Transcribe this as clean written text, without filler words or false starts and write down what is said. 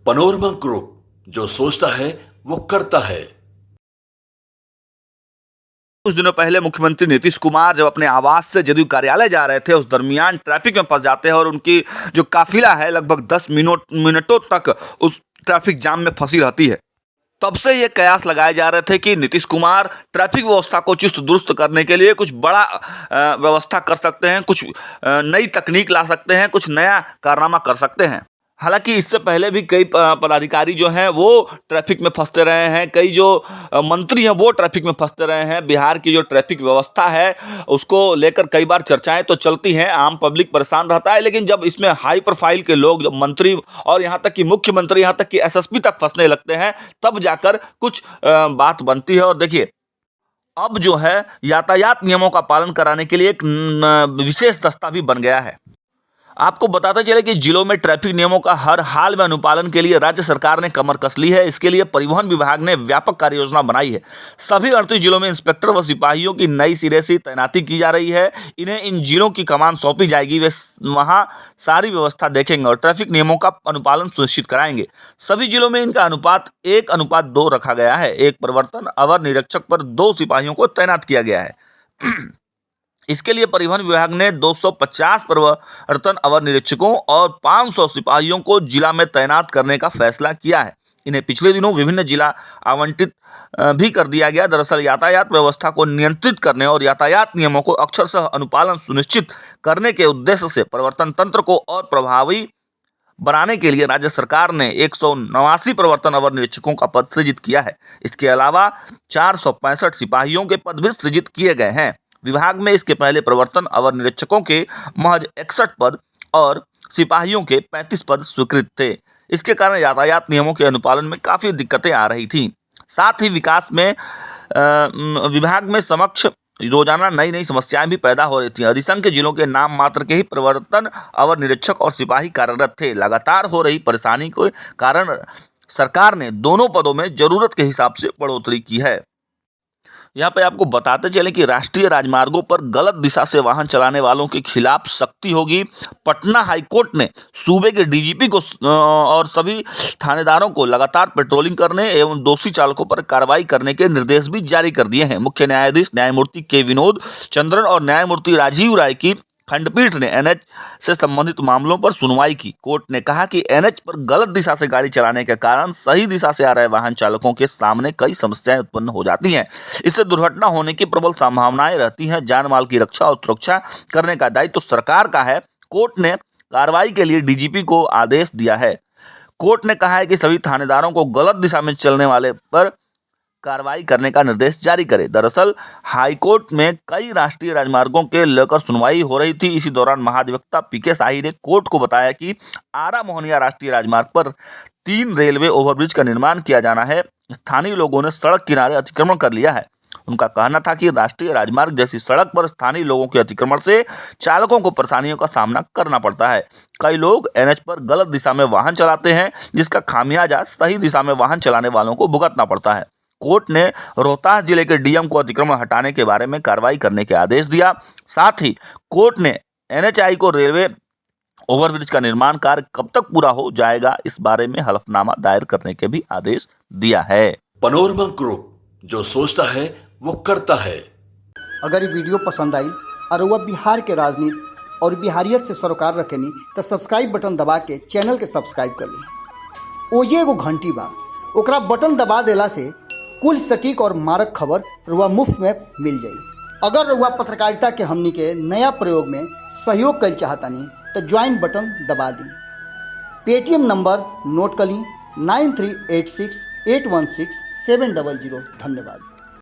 Panorama group, जो सोचता है वो करता है। कुछ दिनों पहले मुख्यमंत्री नीतीश कुमार जब अपने आवास से जदयू कार्यालय जा रहे थे, उस दरमियान ट्रैफिक में फंस जाते हैं और उनकी जो काफिला है लगभग 10 मिनटों तक उस ट्रैफिक जाम में फंसी रहती है। तब से ये कयास लगाए जा रहे थे कि नीतीश कुमार ट्रैफिक व्यवस्था को चुस्त दुरुस्त करने के लिए कुछ बड़ा व्यवस्था कर सकते हैं, कुछ नई तकनीक ला सकते हैं, कुछ नया कारनामा कर सकते हैं। हालांकि इससे पहले भी कई पदाधिकारी जो हैं वो ट्रैफिक में फंसते रहे हैं, कई जो मंत्री हैं वो ट्रैफिक में फंसते रहे हैं। बिहार की जो ट्रैफिक व्यवस्था है उसको लेकर कई बार चर्चाएं तो चलती हैं, आम पब्लिक परेशान रहता है, लेकिन जब इसमें हाई प्रोफाइल के लोग, जब मंत्री और यहाँ तक कि मुख्यमंत्री, यहाँ तक कि एसएसपी तक फंसने लगते हैं, तब जाकर कुछ बात बनती है। और देखिए, अब जो है यातायात नियमों का पालन कराने के लिए एक विशेष दस्ता भी बन गया है। आपको बताते चले कि जिलों में ट्रैफिक नियमों का हर हाल में अनुपालन के लिए राज्य सरकार ने कमर कस ली है। इसके लिए परिवहन विभाग ने व्यापक कार्ययोजना बनाई है। सभी 38 जिलों में इंस्पेक्टर व सिपाहियों की नई सिरे से तैनाती की जा रही है। इन्हें इन जिलों की कमान सौंपी जाएगी, वे वहां सारी व्यवस्था देखेंगे और ट्रैफिक नियमों का अनुपालन सुनिश्चित कराएंगे। सभी जिलों में इनका अनुपात 1:2 रखा गया है। एक परिवर्तन अवर निरीक्षक पर 2 सिपाहियों को तैनात किया गया है। इसके लिए परिवहन विभाग ने 250 परिवर्तन अवर निरीक्षकों और 500 सिपाहियों को जिला में तैनात करने का फैसला किया है। इन्हें पिछले दिनों विभिन्न जिला आवंटित भी कर दिया गया। दरअसल यातायात व्यवस्था को नियंत्रित करने और यातायात नियमों को अक्षरशः अनुपालन सुनिश्चित करने के उद्देश्य से परिवर्तन तंत्र को और प्रभावी बनाने के लिए राज्य सरकार ने 189 प्रवर्तन अवर निरीक्षकों का पद सृजित किया है। इसके अलावा 465 सिपाहियों के पद भी सृजित किए गए हैं। विभाग में इसके पहले प्रवर्तन अवर निरीक्षकों के महज 61 पद और सिपाहियों के 35 पद स्वीकृत थे। इसके कारण यातायात नियमों के अनुपालन में काफ़ी दिक्कतें आ रही थी। साथ ही विकास में विभाग में समक्ष रोजाना नई नई समस्याएं भी पैदा हो रही थी। अधिसंख्य जिलों के नाम मात्र के ही प्रवर्तन अवर निरीक्षक और सिपाही कार्यरत थे। लगातार हो रही परेशानी के कारण सरकार ने दोनों पदों में जरूरत के हिसाब से बढ़ोतरी की है। यहाँ पे आपको बताते चलें कि राष्ट्रीय राजमार्गों पर गलत दिशा से वाहन चलाने वालों के खिलाफ सख्ती होगी। पटना हाईकोर्ट ने सूबे के डीजीपी को और सभी थानेदारों को लगातार पेट्रोलिंग करने एवं दोषी चालकों पर कार्रवाई करने के निर्देश भी जारी कर दिए हैं। मुख्य न्यायाधीश न्यायमूर्ति के विनोद चंद्रन और न्यायमूर्ति राजीव राय की खंडपीठ ने एनएच से संबंधित मामलों पर सुनवाई की। कोर्ट ने कहा कि एनएच पर गलत दिशा से गाड़ी चलाने के कारण सही दिशा से आ रहे वाहन चालकों के सामने कई समस्याएं उत्पन्न हो जाती हैं। इससे दुर्घटना होने की प्रबल संभावनाएं रहती हैं। जान माल की रक्षा और सुरक्षा करने का दायित्व तो सरकार का है। कोर्ट ने कार्रवाई के लिए डीजीपी को आदेश दिया है। कोर्ट ने कहा है कि सभी थानेदारों को गलत दिशा में चलने वाले पर कार्रवाई करने का निर्देश जारी करे। दरअसल हाईकोर्ट में कई राष्ट्रीय राजमार्गों के लेकर सुनवाई हो रही थी। इसी दौरान महाधिवक्ता पीके शाही ने कोर्ट को बताया कि आरा मोहनिया राष्ट्रीय राजमार्ग पर 3 रेलवे ओवरब्रिज का निर्माण किया जाना है। स्थानीय लोगों ने सड़क किनारे अतिक्रमण कर लिया है। उनका कहना था कि राष्ट्रीय राजमार्ग जैसी सड़क पर स्थानीय लोगों के अतिक्रमण से चालकों को परेशानियों का सामना करना पड़ता है। कई लोग एनएच पर गलत दिशा में वाहन चलाते हैं, जिसका खामियाजा सही दिशा में वाहन चलाने वालों को भुगतना पड़ता है। कोर्ट ने रोहतास जिले के डीएम को अतिक्रमण हटाने के बारे में कार्रवाई करने के आदेश दिया। साथ ही कोर्ट ने एनएचआई को रेलवे ओवरब्रिज का निर्माण कार्य कब तक पूरा हो जाएगा, इस बारे में हलफनामा दायर करने के भी आदेश दिया है। पनोरमा ग्रुप, जो सोचता है वो करता है। अगर ये वीडियो पसंद आई और वह बिहार के राजनीति और बिहारियत से सरोकार रखेनी तो सब्सक्राइब बटन दबा के चैनल के सब्सक्राइब कर ली। ओजे एगो घंटी बा, ओकरा बटन दबा देला से कुल सटीक और मारक खबर रुआ मुफ्त में मिल जाई। अगर रुआ पत्रकारिता के हमनी के नया प्रयोग में सहयोग कर चाहतानी तो ज्वाइन बटन दबा दी। पेटीएम नंबर नोट कर ली 9386816700। धन्यवाद।